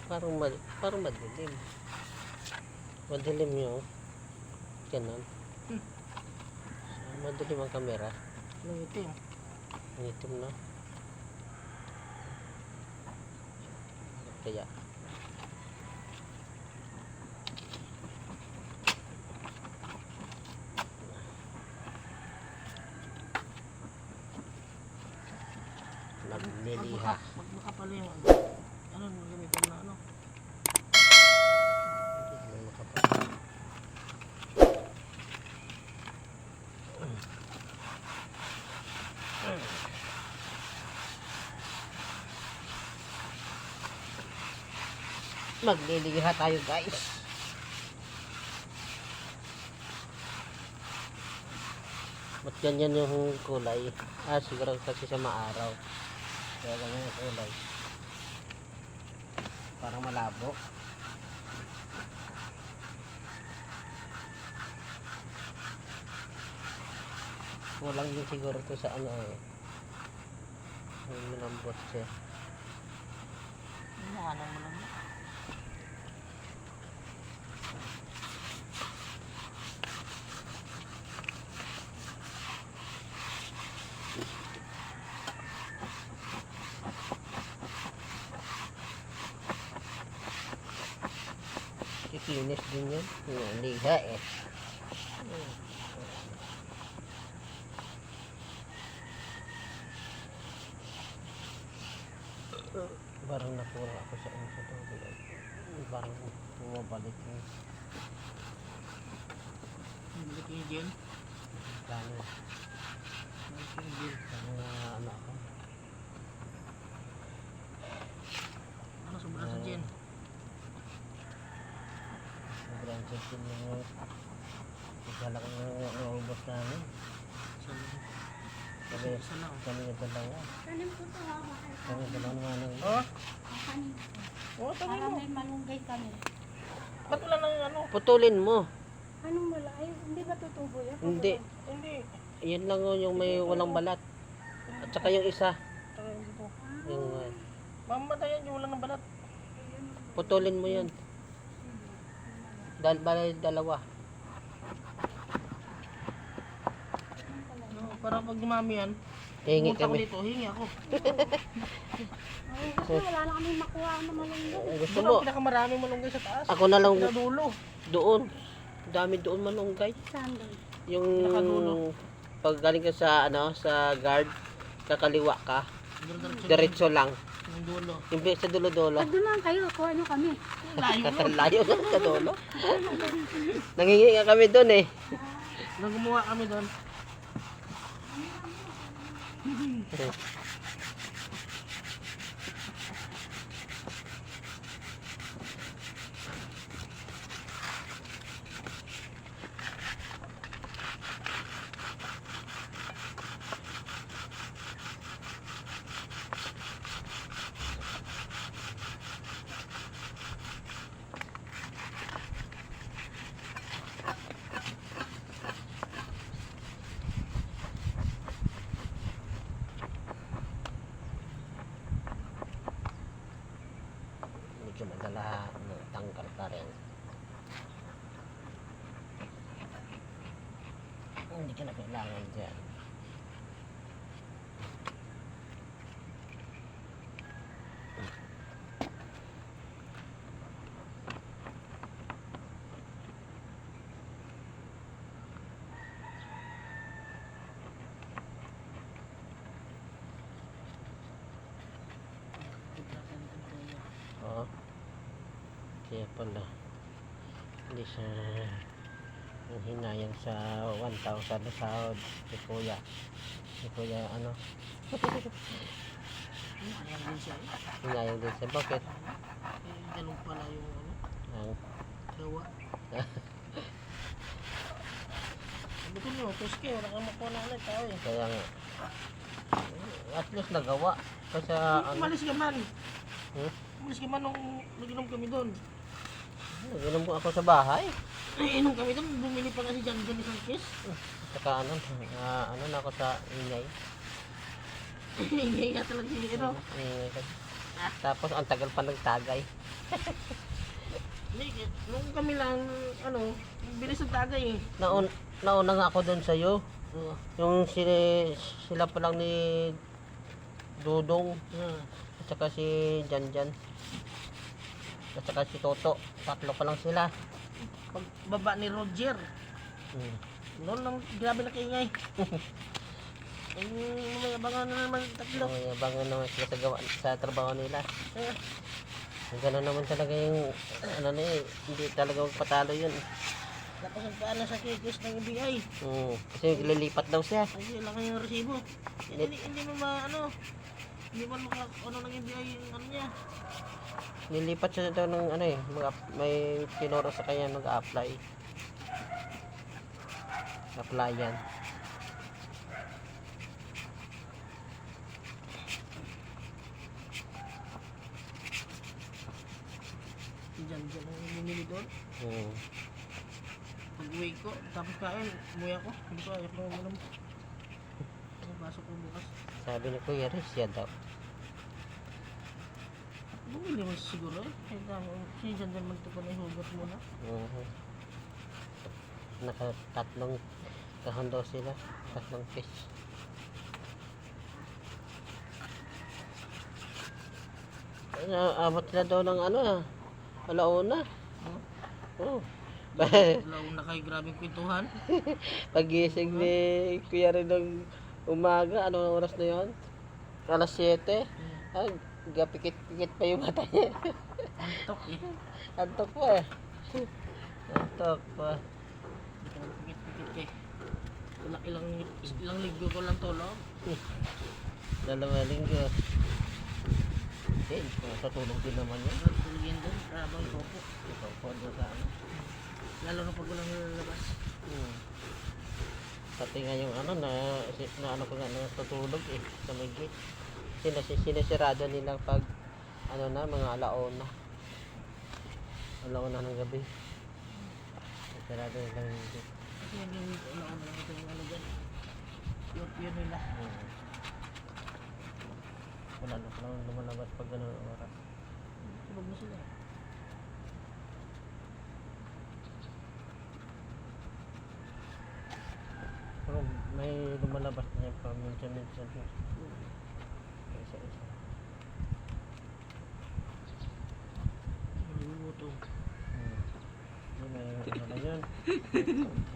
Parang madilim. Madilim yung ganun. Madilim ang camera. Nangitim. Itim na. Kaya. Nagliliha. Magmaka pala yung ano, gamitin na ano. Magliliha tayo, guys. Ba't ganyan yung kulay? Siguro kasi sa maaraw. Kaya ganyan yung kulay. Parang malabo. Kulang din siguro to sa ano eh. Malambot siya. Ano mo lang. Kikinis din yun. Yung liha eh. Parang napura ako sa ano sa tubig. Parang bumabalik yun. Balik yung gel. Plano. Parang ano ako. Ano, sobrang sa gel. Sobrang sipin yung ikala ko yung naubos namin. Kami Isa lang. yung dalawa. Kanin po ito ha, Kami dalawa nga nang Oh? kanin po. Oh, Para tangin mo. may malunggay kami. Ba't wala nang ano? putulin mo. Anong wala? Ay, hindi ba tutubo yan? Hindi. Hindi. Yan lang yung may walang balat. At saka yung isa. Tangin dito. Yung Mamatayan yung wala ng balat. putulin mo yun. Balay dalawa. No, para pag dumami yan, Hingi pumunta ko kami. dito, hingi ako. Ay, kasi wala na kami makuha na malunggay. Gusto Doon mo? ang pinakamarami malunggay sa taas. Ako na lang Sa dulo. doon. Dami doon malunggay. Saan doon? Yung Nakadulo. pag galing ka sa ano sa guard, kakaliwa ka, Diretso diretso lang. yung dulo. Yung sa dulo-dulo. Pag doon lang kayo, kuha nyo kami. Layo mo. Layo na sa dulo. Nangingi nga kami doon eh. Nang gumawa kami doon. Medyo madala tangkal pa rin. Hindi ka na kailangan dyan. Oo. Kaya pala hindi siya yung hinayang sa 1,000 na sahod si kuya ano Ayan din siya. hinayang din siya. Bakit? Ganun pala yung ano, Ang gawa. Sabi ko nyo, tuske, wala kang makuha na ulit tao eh. kaya nga at least nagawa kasi ano Umalis ka man. hmm? Umalis ka man nung nag-inom kami doon. Nag-inom po ako sa bahay. Ay, inom kami doon, bumili pa kasi dyan dyan isang kiss. Saka ano na ako sa ingay. Ingay nga talaga si ano. Ingay kasi. Tapos ang tagal pa nagtagay. Hindi, nung kami lang, ano, bilis ng tagay eh. Nauna nga ako doon sa'yo. Oo. Yung sila pa lang ni Dudong. At saka si Janjan. At saka si Toto. Tatlo pa lang sila. Pagbaba ni Roger, Hmm. noon lang grabe na kaingay. May abangan na naman tatlo. Oh, yabangan naman sila sa trabaho nila. Eh, Gano'n naman talaga yung ano na eh. Hindi talaga magpatalo yun. tapos ang paan na sa kikis ng IBI. Kasi lilipat daw siya. Ay, lang yung resibo. Hindi mo ano, hindi mo ano ng IBI yung ano niya. Lilipat siya daw ng ano eh. May tinuro sa kanya mag-apply. Applyan. Diyan ang bumili doon. Hmm. Pag-uwi ko, tapos kain, umuwi ako. Hindi ko ayaw ko uminom. Pasok ko bukas. Sabi ni Kuya Riz, siya daw. Bumili mo siguro eh. Kaya dami, si Jan din magtupo na ihugot muna. Nakatatlong kahon daw sila. Tatlong fish. Abot sila daw ng ano ah. Alauna. Oh. Launa kayo, grabing kwentuhan. Pagising ni Kuya Riz ng umaga, anong oras na yon? Alas 7. Ay, gapikit-pikit pa yung mata niya. Antok eh. Antok pa eh. Antok pa. Pikit-pikit kay. Ilang linggo ko lang tulog. 2 linggo. Natutulog din naman yun. Tulogin doon, habang topo. Ito po doon sa ano. Lalo na pag walang lalabas. Pati nga yung ano na ano ko nga natutulog eh sa may gate. Sinesirado nila pag ano na mga alauna. Alauna ng gabi. Sirado nila yung gate. Kasi yung ano lang ito yung ano dyan. Yun nila. Wala na palang lumalabas pag ganun oras. Tulog na sila. Pero may lumalabas na yung paminsan-minsan. Isa-isa. Nagugutom. May ano na yun.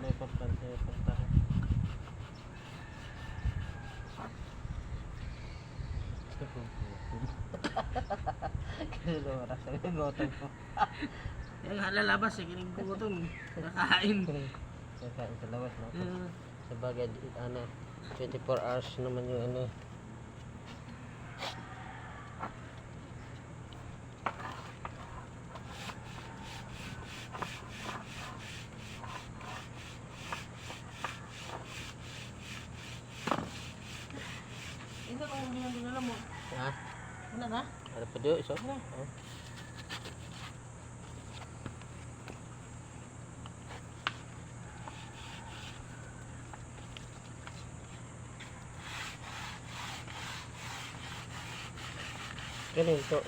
May importante yung puntahan. Kasi oras ang gutom ko. Yung lalabas eh, kinigutom. Nakain. Kakain sa labas, no? Sa bagay, ano, 24 hours naman yung ano. Ito kung hindi nang dinala mo. Ha? Wala na? Ano pa doon? Isa? Oh.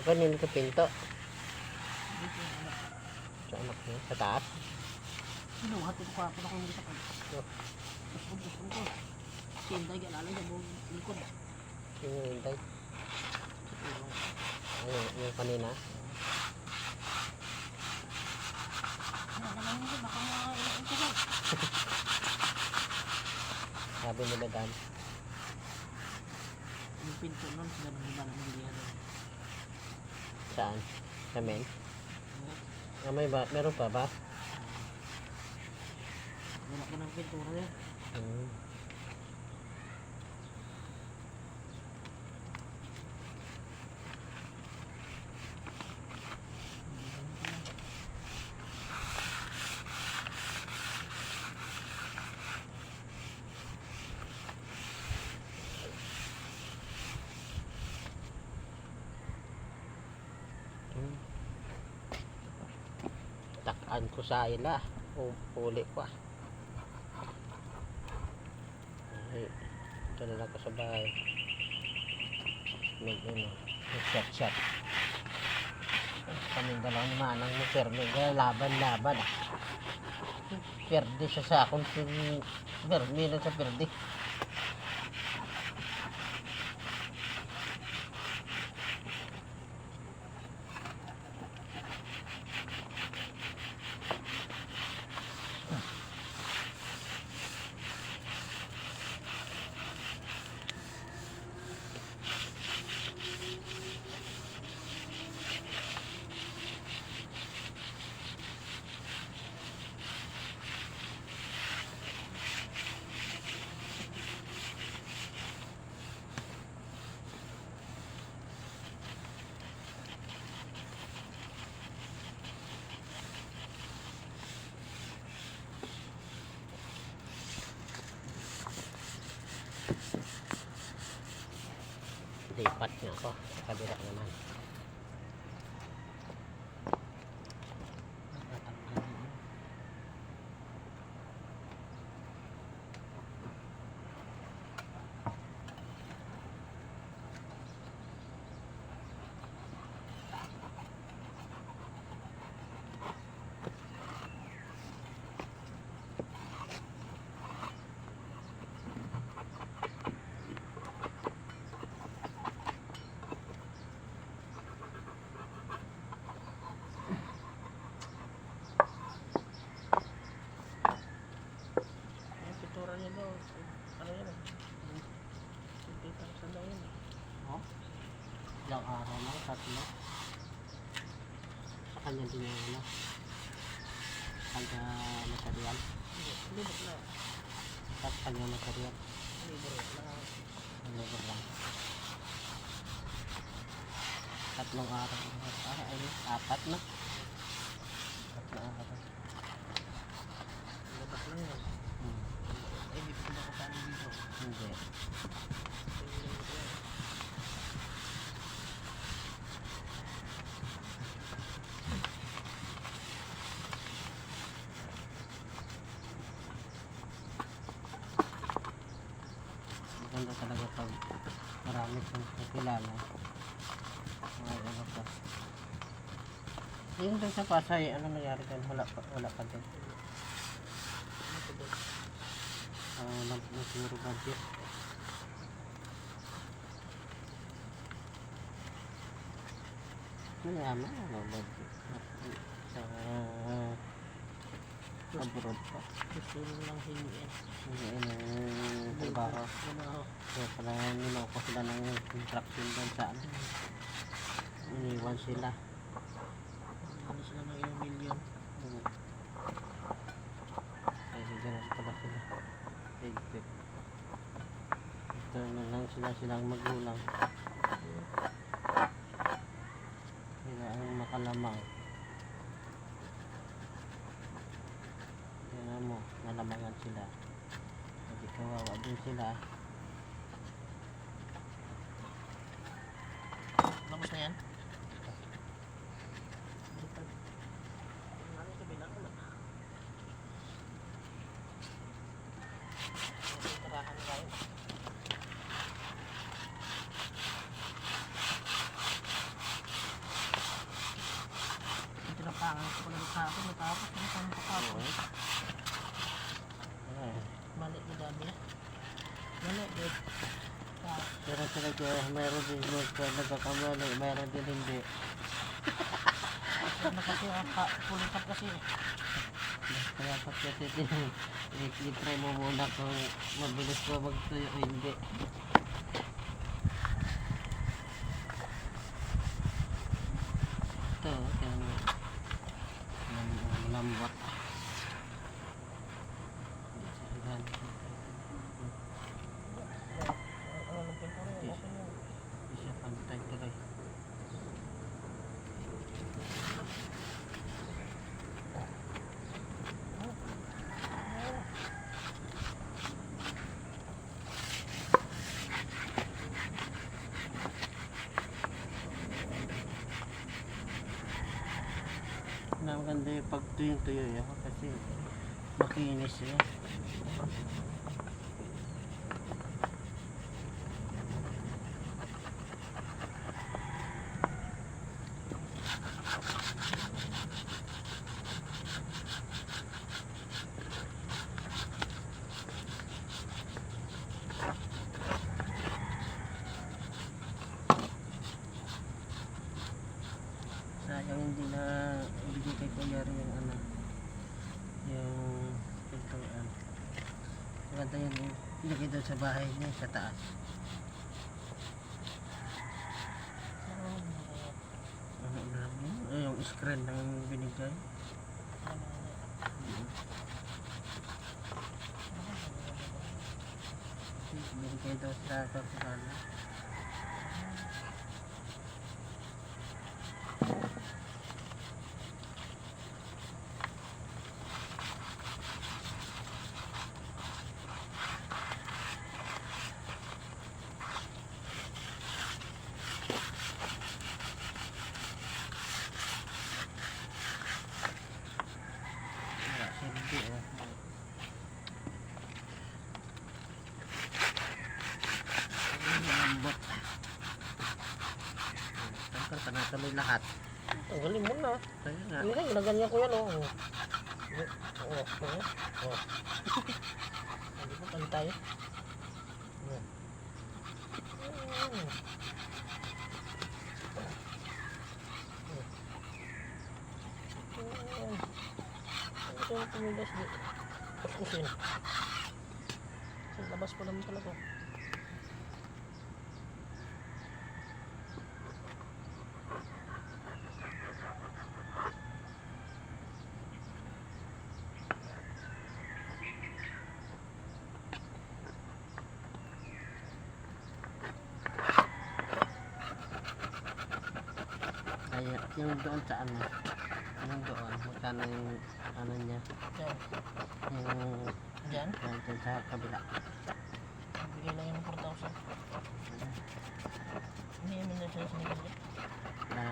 Kanino to pinto? Sa anak niya, sa taas. Sinuhat ito pa ako na kung hindi sa kanya. Gusto ko. Sinday, galala sa buong likod. Yung hintay. Yung kanina. Ano naman yun, baka mga ito ba? Sabi nila Dan. Yung pinto nun, sila nang iba ng bilihan. Saan? Sa men? May ba? Meron pa ba? Wala ko ng pintura yun. Takaan ko sa ila. Uli pa. Ay, ito na lang ko sa bahay. Shot. Kami dalawa ni Manang ni Perme. Laban. Perde siya sa akong si Perme na sa perde. Lipat nga ako sa kabila naman. Pintura niya daw. Ano yan eh? 50,000 daw yun eh. Ilang araw lang, 3. Sa kanya din yung ano. Kanya material. Libot na. Sa kanya material. Libot na. Labor lang. 3 araw. Ay, 4 na. 4 araw. Libot lang yun. Eh, di pa nakasama dito. Hindi. Maganda talaga pag marami kang kakilala. Ano ka. Yung doon sa Pasay, ano nangyari doon? Wala pa din. Nagsiguro budget. Mayaman ano budget sa abroad pa. Gusto lang hingiin. Hindi ng trabaho. Kaya pala niloko sila ng contraction doon sa ano. Iniwan sila. Ano sila ng ilang milyon. Ay, ganun pala sila. Higpit. Ito na lang silang magulang. Sila ang makalamang. Yan mo, nalamangan sila. Hindi kawawa din sila. Tapos na yan? Ano sa bilang ulit? Tirahan tayo. Tinapangan ko pala sa akin. Natapos na sa tapos. Mali ni Gabi na. Mali, good. Pero talaga mayroon din nagkakamali, mayroon din hindi. Na kasi pulikat kasi. Kaya kasi din, i-try mo muna kung mabilis ko magtuyo o hindi. Ito, yung lambot. Isa pantay tuloy. Maganda yung pagtuyong-tuyo yun kasi makinis yun. sayang hindi na ibigay kay Kuya rin yung ano, yung pintuan. Maganda yun yung ilagay doon sa bahay niya sa taas. Ano lang yun? Yung screen lang yung binigay. Binigay daw sa kapitala. Hindi lambot. Tangkal ka na tuloy lahat. Tanggalin mo na. Kaya nga. Hindi na, ginaganyan ko yan. Oh. Hindi po, paano tayo? Ito yung pumigas di. Kuskusin. Sa labas pa naman talaga. Kaya yung doon sa ano, yung doon, magkano yung ano niya, Diyan. yung Diyan. doon sa kabila. Bigay lang yun ng 4,000. Hindi naman na siya sinigil. Na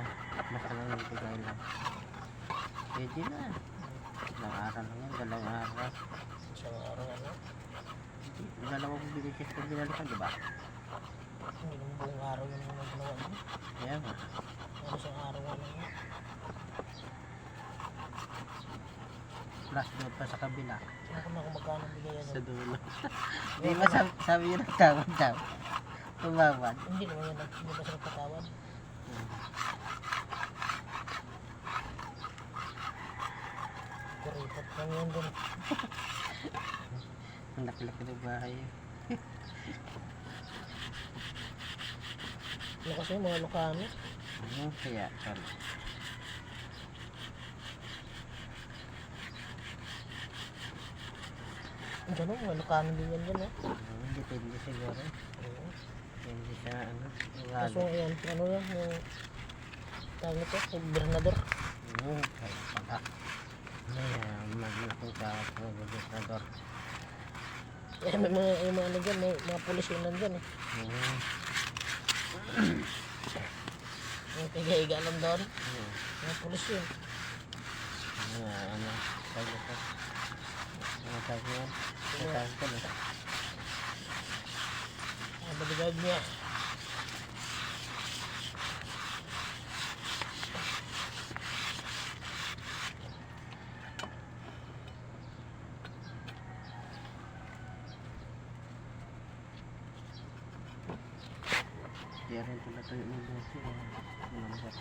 mas ano yung bigay lang. Pwede na. Ilang araw lang yan, 2 araw. Isang araw ano. Dalawang bigay siya sa binalikan, di ba? Hindi naman buong araw yung mga ginawa niya. Kaya nga. Ano isang araw ano niya. Plus doon pa sa kabila. Ako na kung magkano bigay yan. Sa dulo. Di ba sabi yun ang tawad daw? Tumawad. Hindi naman yan. Hindi pa siya nagpatawad. Kuripot lang yan dun. Ang laki-laki ng bahay. Ano kasi mga Ilocano. Kaya, sorry. Diyan o, mga Ilocano din yan dyan o. Depende siguro. Depende sa ano. Kaso yan, ano yan, yung tawag nito, yung gobernador. Kaya pala. Maglaking ka sa gobernador. Eh, may mga, yung mga ano dyan, may mga pulis yun nandyan eh. Yung tiga-higa lang doon, mga pulis yun. Ano, sabi ko. Ano sabi ko? Ano sabi ko na? Ang bodyguard niya. Kaya rin pala tayo ng dosi. Malambot.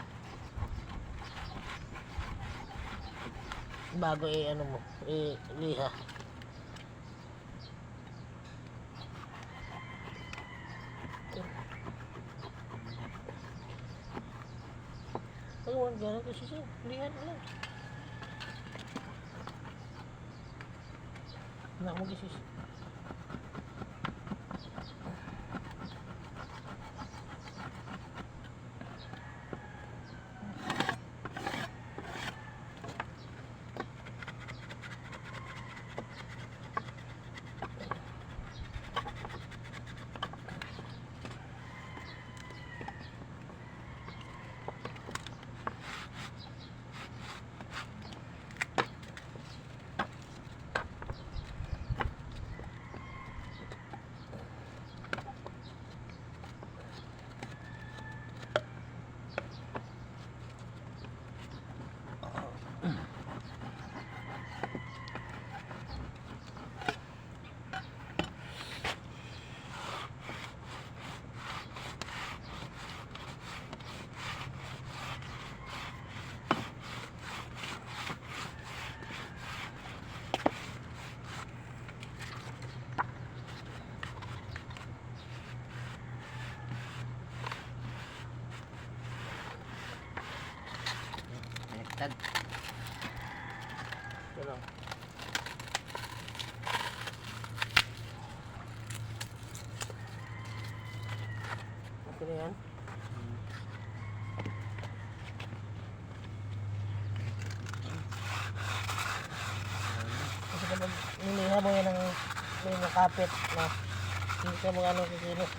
Bago ano mo, liha. Ay, wala gano'n kasi siya. Lihan mo lang. Anak mo gisis. baliktad. Ito lang. Okay na yan. Kasi kapag niliha mo yan ng may nakapit na hindi ka mga ano kikilos.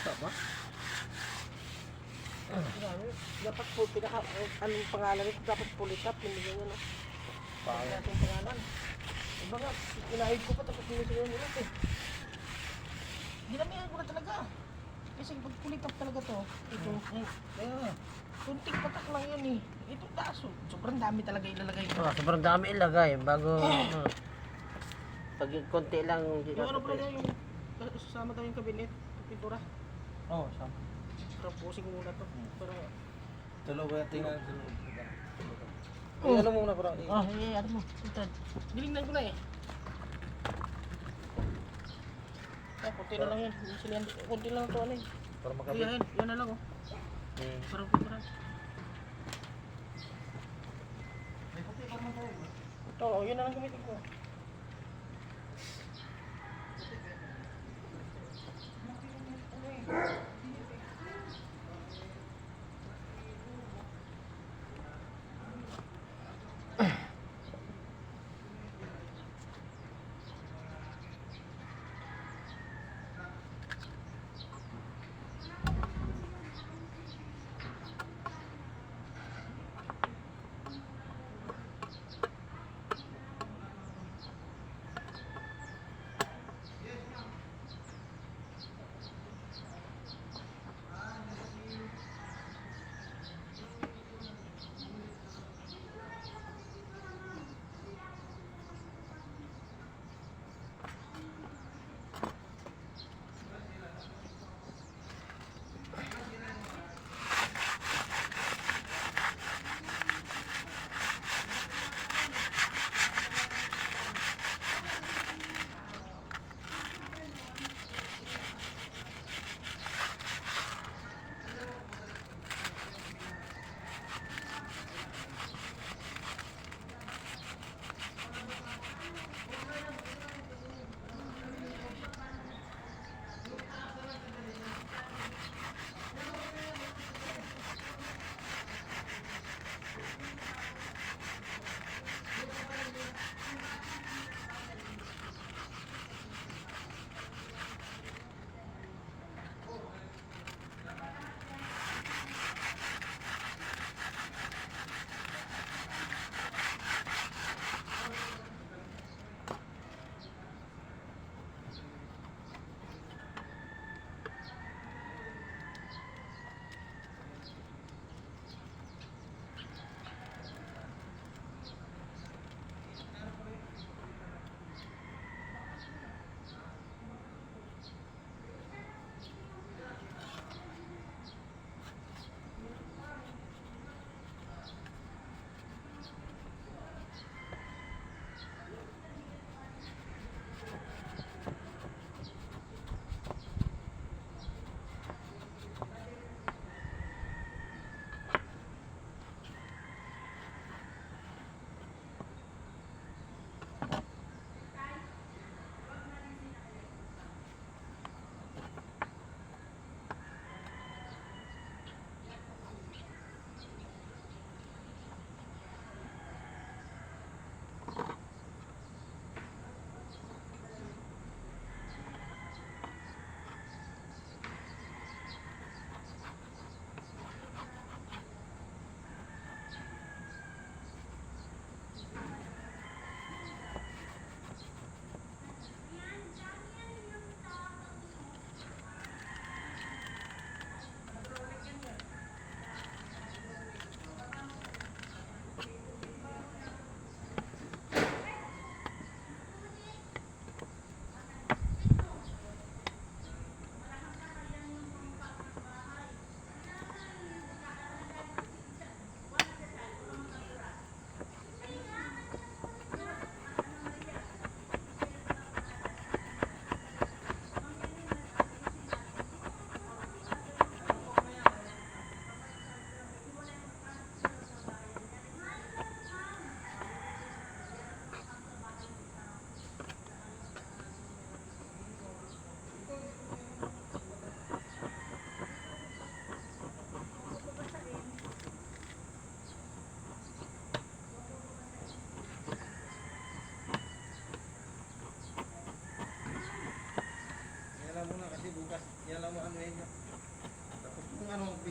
Basta ba? Dapat po pinaka anong pangalan nito, dapat pulitap hindi ganyan no. Pangalan natin pangalan. Iba nga, inahid ko pa tapos hindi sila nila eh. Ginamihan ko na talaga. Kasi pag pulitap talaga to, ito, kunting patak lang yan eh. Ito taas, sobrang dami talaga ilalagay ko. Sobrang dami ilagay bago pag konti lang Yung ano pala yung sasama tayo yung kabinet, pintura. Oo, sama. Tapusin muna to. Para Tulo ba tingnan? Oh. Ano muna bro? ano mo? Tutad. Dilingnan ko na eh. Kunti na lang yan. Kunti lang ito ano eh. Para makabit. Yan na lang oh. Parang parang. Ito, yun na lang gamitin ko.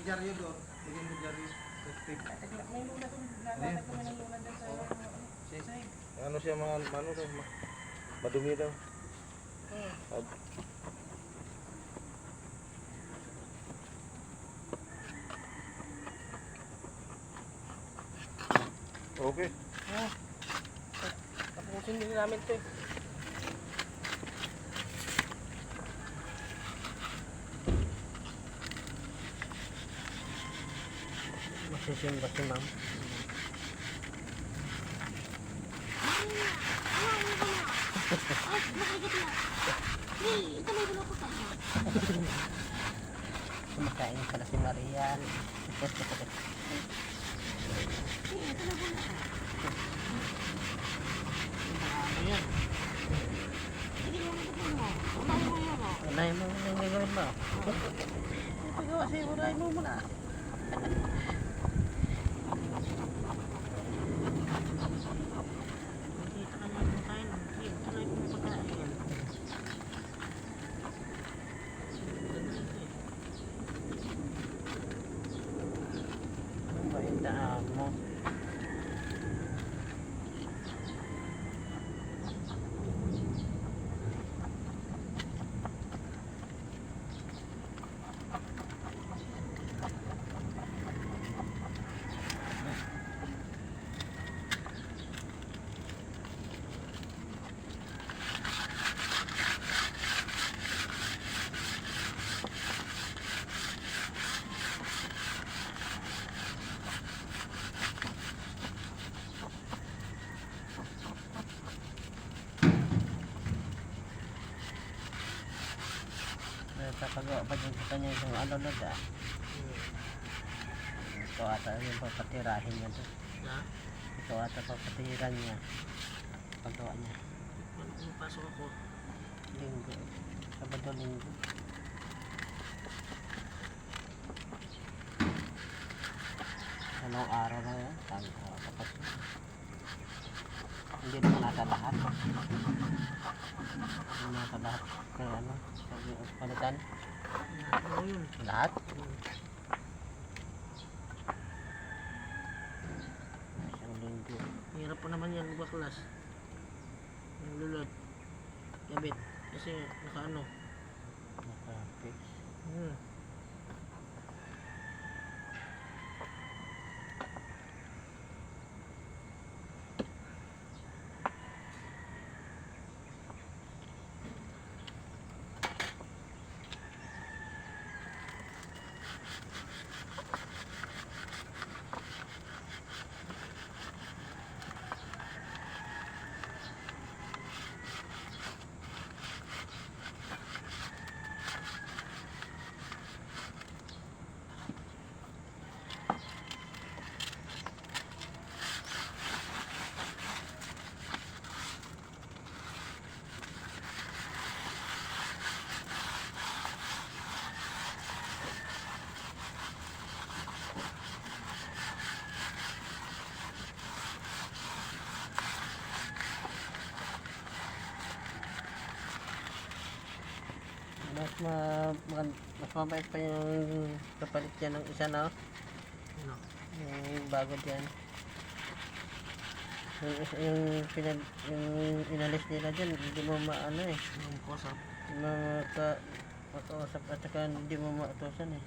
dyaryo doon. Bigyan mo dyaryo. May luna doon. Naglatag kami ng luna dyan sa sahig. Ano siya mga ano daw, madumi daw. Okay. Tapusin din namin ito eh. Masisimba si ma'am. Kumakain pala si Marian. Ano yan? Unay mo yung gagawin mo. Pagawa sa'yo, unahin mo muna. Dito ka naman kumakain. Dito na yung kumakain. Ano ba yung daan mo? Pagawa pa dyan sa kanya yung ano na da. Ito ata yung papatirahin niya to. Ha? Ito ata papatiran niya. Pagawa niya. Paano pumapasok ako? Linggo. Sabado linggo. Anong araw na yan? Kapag hindi naman nasa lahat. Hindi nasa lahat. Kaya ano? Palitan? Ano yun? Lahat? Isang linggo. Hirap pa naman yan, baklas. Yung lulot. Kabit. Kasi nakaano. Nakapix. Mas mabait pa yung kapalit dyan ng isa na. Ano? Yung bago dyan. Yung inalis nila dyan, hindi mo maano eh. Yung kosap. Hindi mo makausap at saka hindi mo mautosan eh.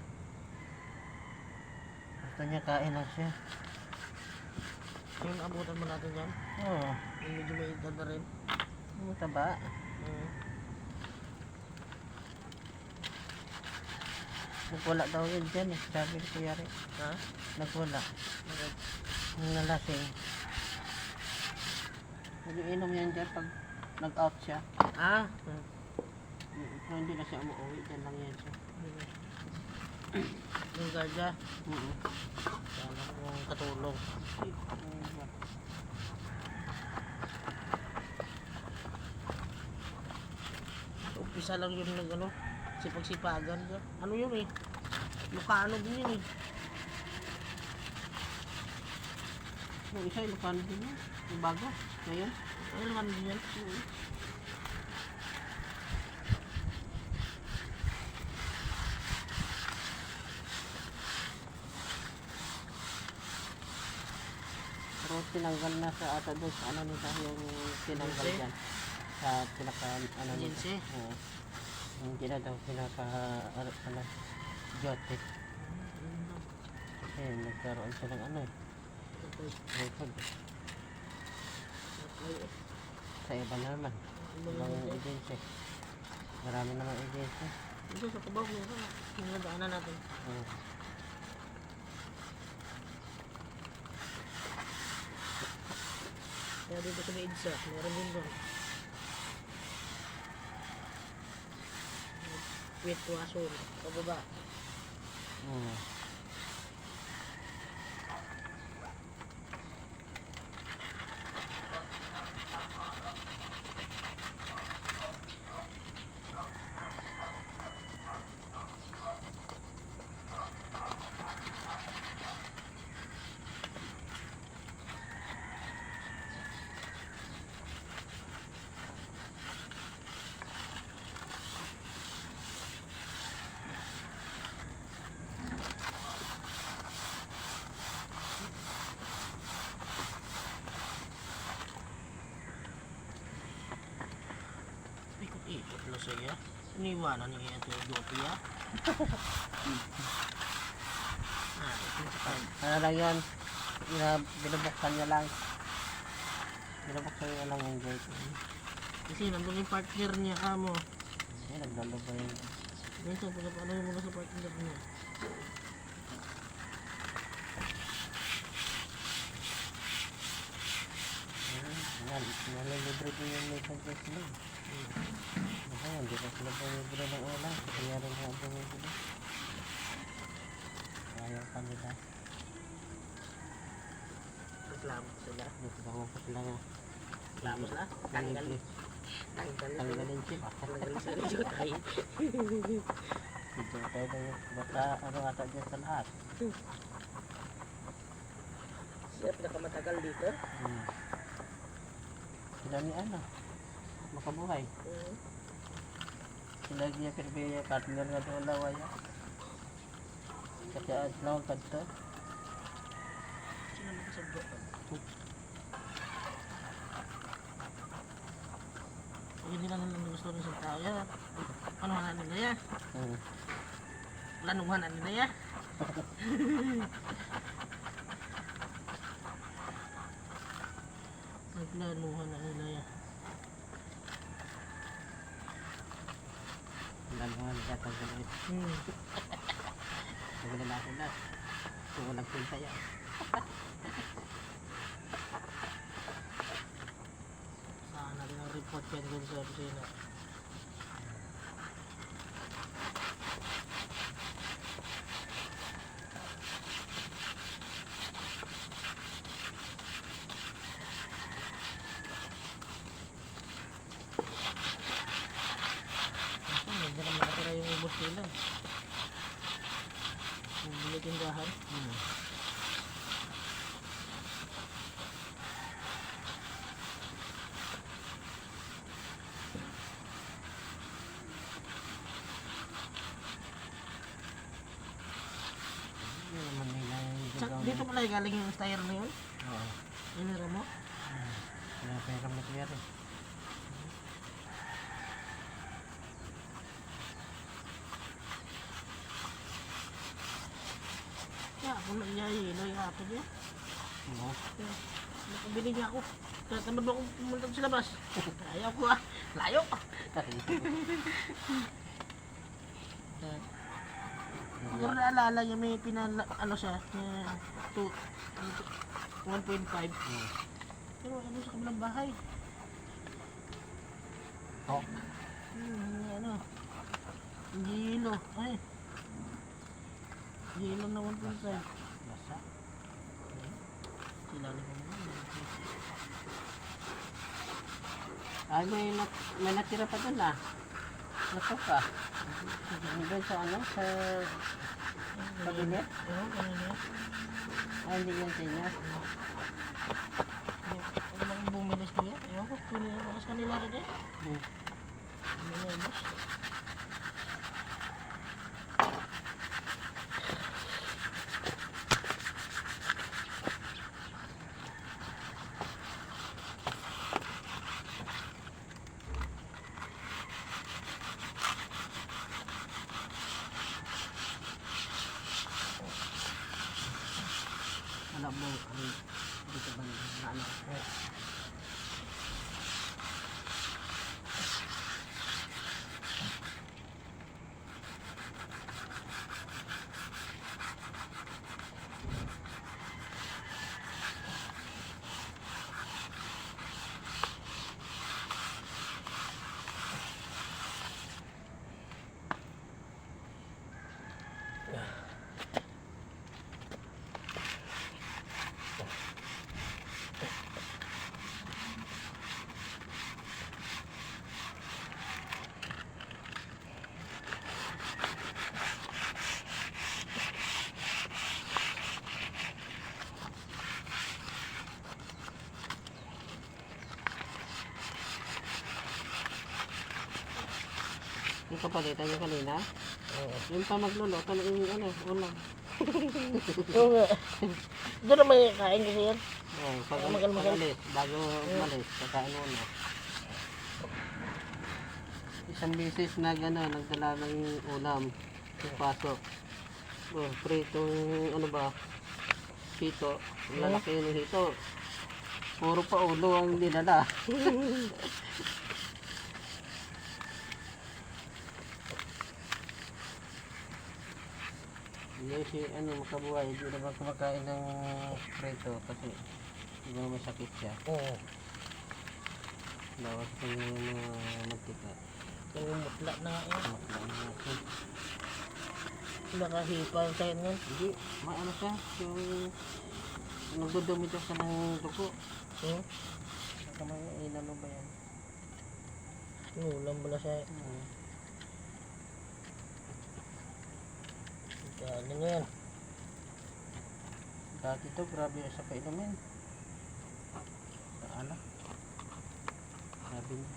Gusto niya kain lang siya. Yung abutan mo natin yan. Oo. Yung medyo may edad na rin. Yung taba. Nagwala daw yun dyan eh. Sabi ko yari. Ha? Nagwala. Yung nalasing. Nag-iinom yan dyan pag nag-out siya. Ah? Pero hindi na siya umuwi. Dyan lang yan siya. Yung gaya. Sana kung katulong. Umpisa lang yun ng ano. Sipag-sipagan. Ano yun eh? Lucano din yun eh. Yung isa yung Lucano din yun. Yung bago. Ngayon. Ano naman din yan? Pero tinanggal na sa ata doon sa ano nila yung tinanggal Agency? dyan. Sa pinaka ano nila. Agency? Oo. Hindi na daw pinaka ano, jote. Kasi nagkaroon siya ng ano eh. Record. Sa iba naman. Ibang agency. Marami naman agency. Dito sa Cubao, yung nadaanan natin. Oo. Kaya dito sa may EDSA, meron din doon. Wait, waso, pababa. Oo. Ikot-ikot lang siya. Iniwanan niya ito yung jote ya. Ano lang yan? Binubuksan niya lang. Binubuksan niya lang yung gate. Kasi nandun yung partner niya ka mo. Eh, naglalo ba yun? Minsan, ano yung mga sa partner niya. Yan, nalilibre din yung may pagkas mo. Baka hindi pa sila bumibili ng ulam. Kaya rin nga bumibili. Ayaw pa nila. Reklamo sila. Gusto ko sila nga. Reklamo sila. Tanggalin. Tanggalin siya. Tanggalin sila yung jote. Ito tayo na yung basta ano ata dyan sa lahat. Siya pinakamatagal dito. Sila ni ano, makabuhay. Sila niya pero partner nga doon lawaya. Kasi adlaw kadto. Sino makasabdo ka? Pag hindi lang nila gusto rin sa tao ya. Ano nga nila ya? Lanuhan na nila ya. Naglanuhan na nila ya. Laluhan siya tanggalin. Tanggalin natin na. Kung walang pinta yan. Sana rin ang report yan dun sa opisina. Hindi naman nakatira yung ubos nila. Yung bili tindahan. Hindi naman nila yung Dito pala galing yung styre na yun. Oo. Inira mo. Kaya pera mo siya rin. Kaya ako nagyayelo yung ato niya. Oo. Nakabili niya ako. Kaya tamad mo akong pumunta sa labas. Ayaw ko ah. Layo. Pero naalala niya may ano siya. 1.5. Pero ano sa kabilang bahay. Oo. Ano. Gilo. Ay. Gilo na 1.5. Basta. Sila naman. Ay, may natira pa doon ah. Nasok ka. Doon sa ano, sa kabinet. Oo, kanina. Ay, hindi yan sa inyo. Ano lang bumilis ko yan? Ewan ko, kunin ako sa kanila rin eh. Bumilis. Alam mo, dito ba na ano? Yung kapalitan yung kanina? Oo. Yung pa magluluto ng ano, ulam. Oo nga. Doon naman yung kain kasi yan. Oo, pag Magal-magal. alis, bago umalis, kakain muna. Isang beses nagdala ng ulam. Yung pasok. Oh, pritong ano ba? Hito. Lalaki yung hito. Puro pa ulo ang dinala. Hindi si makabuhay, hindi naman kumakain ng prito kasi hindi naman masakit siya. Oo. Bawas sa mga magtika. Yung mutla na nga eh. Nakahipa yung tayo nun. Hindi, maano siya, yung nagdudumi daw siya ng dugo. Hmm? Kamay, inano ba yan? Ulam pala siya. Dali nga yan. Dati to, grabe sa kainumin. Anak. Grabe niya.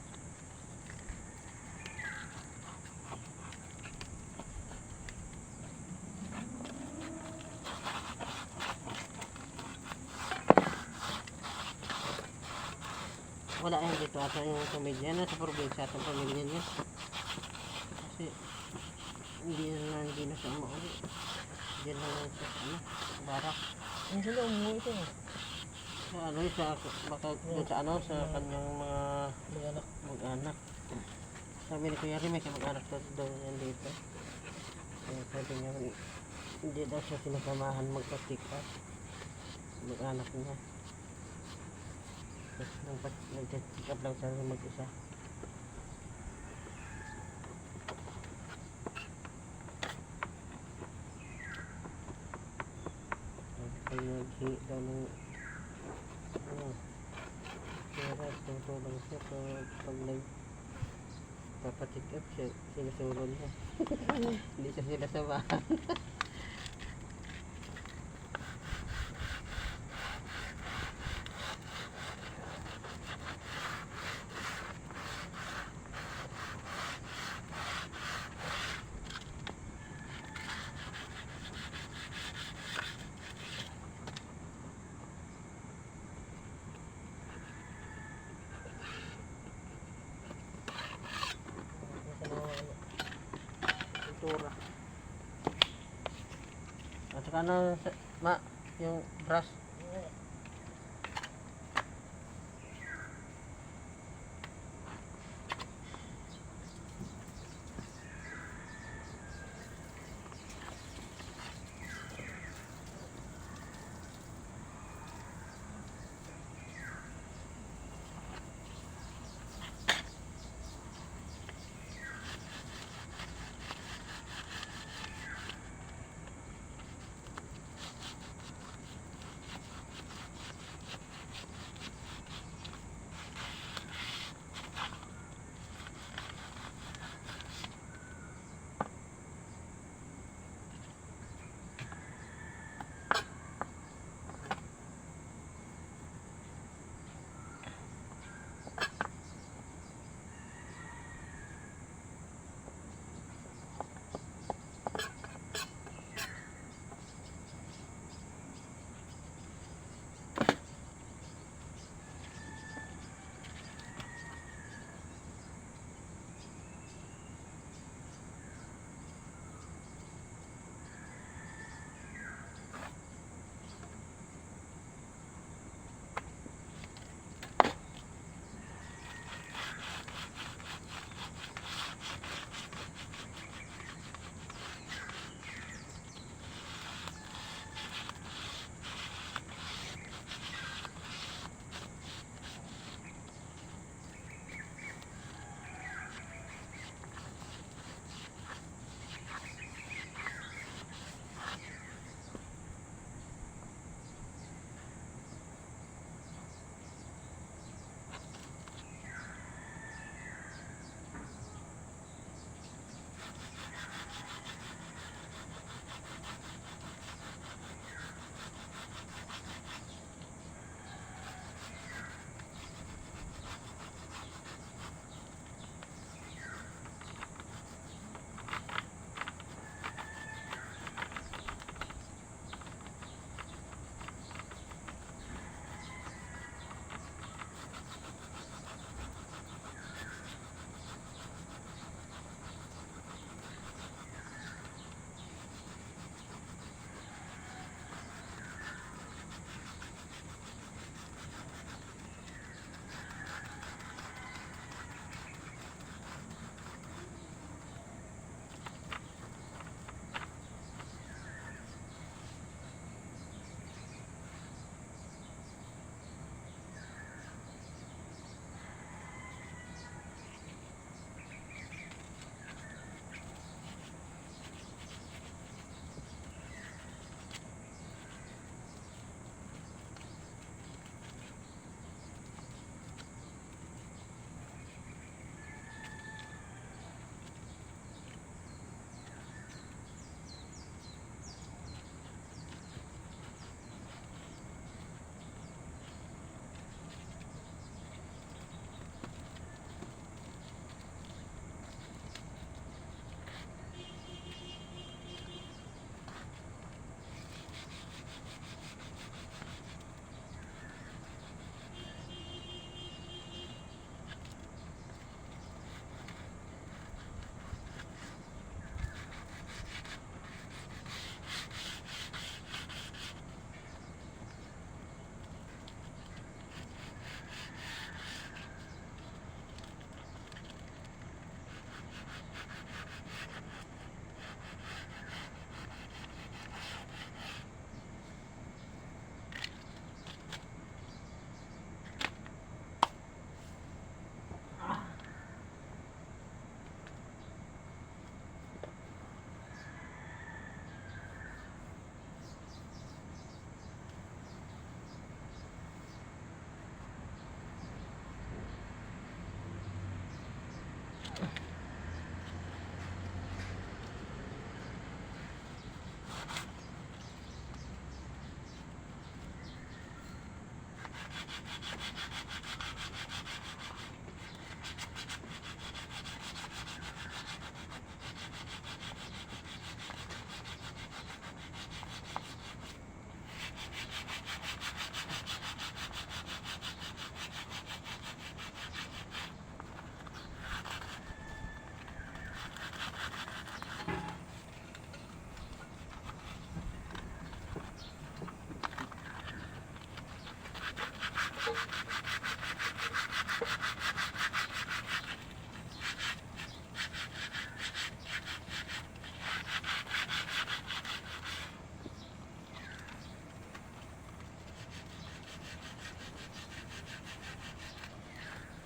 Wala yan dito ata yung pamilya na sa probinsya atong pamilya niya. Kasi hindi na siya umuwi. Hindi na lang siya sa barak. Ang sila umuwi ito. Sa baka doon sa kanyang mga Mag-anak. mag-anak. Sabi ni Kuya Rin, may kamag-anak daw yan dito. Kaya sabi niya, hindi daw siya sinasamahan magpa-pick up. Mag-anak niya. Nag-pick up lang siya mag-isa. Kaya naghingi daw ng pera, tutulong siya pag nagpapatik up siya, sinusulong niya. Hindi siya sinasamahan. Kultura. At saka yung brush.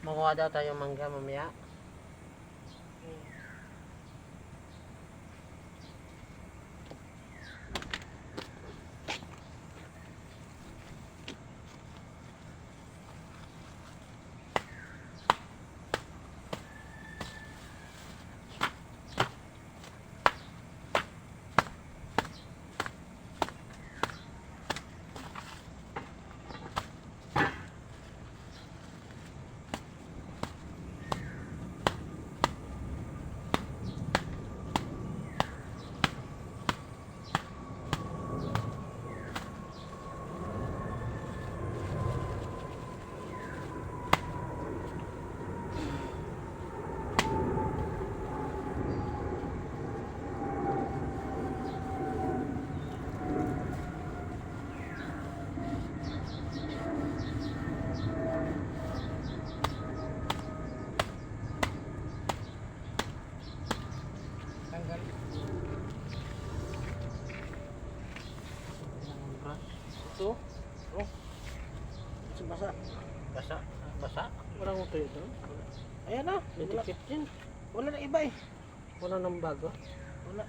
Makuha daw tayo mangga mamaya. Tanggal. Ito. Oh. Ito basa. Basa. Basa. Walang uto ito. Ayan na. May Wala, tikip din. wala na iba eh. Wala nang bago. Wala.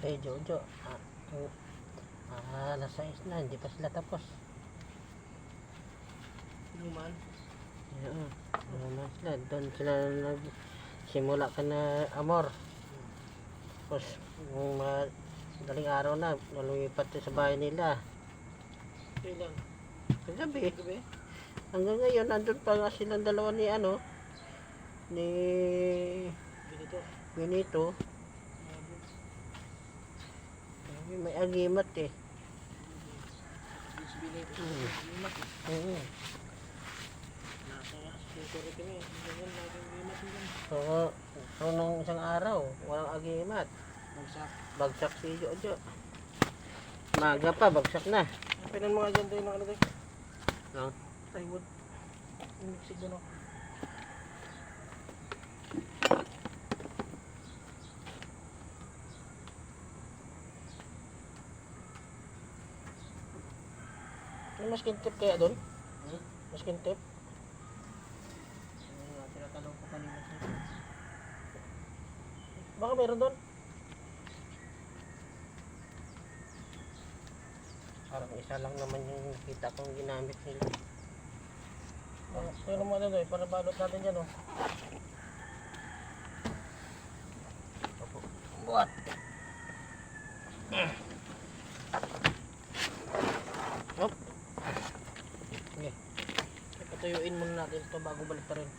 Kay Jojo. Alas 6 na, hindi pa sila tapos. Inuman. Oo. Ano sila? Doon sila simula ka na amor. Tapos, yung madaling araw na, nalumipat sa bahay nila. Kailan? Kagabi. Gabi? Hanggang ngayon, nandun pa nga silang dalawa ni ni Ganito. Benito. May agimat eh. Disability. Mm. Limat. Oo. Nasa susunod kami. Ganyan laging limat yun. So, nung isang araw, walang agimat. Bagsak. Bagsak si Jojo. Maga pa, bagsak na. Pinan mga dyan tayo ng ano tayo? No? Plywood. Yung miksig doon ako. May masking tape kaya doon? Masking tape? Tinatanong ko kanina siya. Baka meron doon. Parang isa lang naman yung kita kong ginamit nila. Pero mo ano doon, para balot natin dyan oh. Buat! Hop! Sige. Patuyuin muna natin ito bago balik pa rin.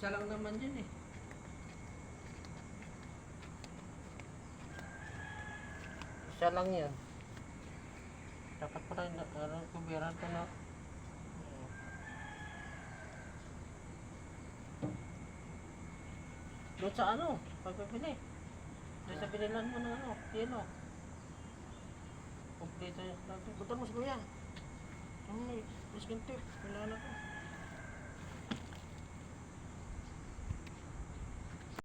Isa lang naman yun eh. Isa lang yun. Dapat pala kubiran ko na. Doon sa ano, pagpapili. Doon sa binilan mo ng ano, yelo. Kompleto yung natin. Butan mo si Kuya. Ano may miskin tip. Kailangan ko.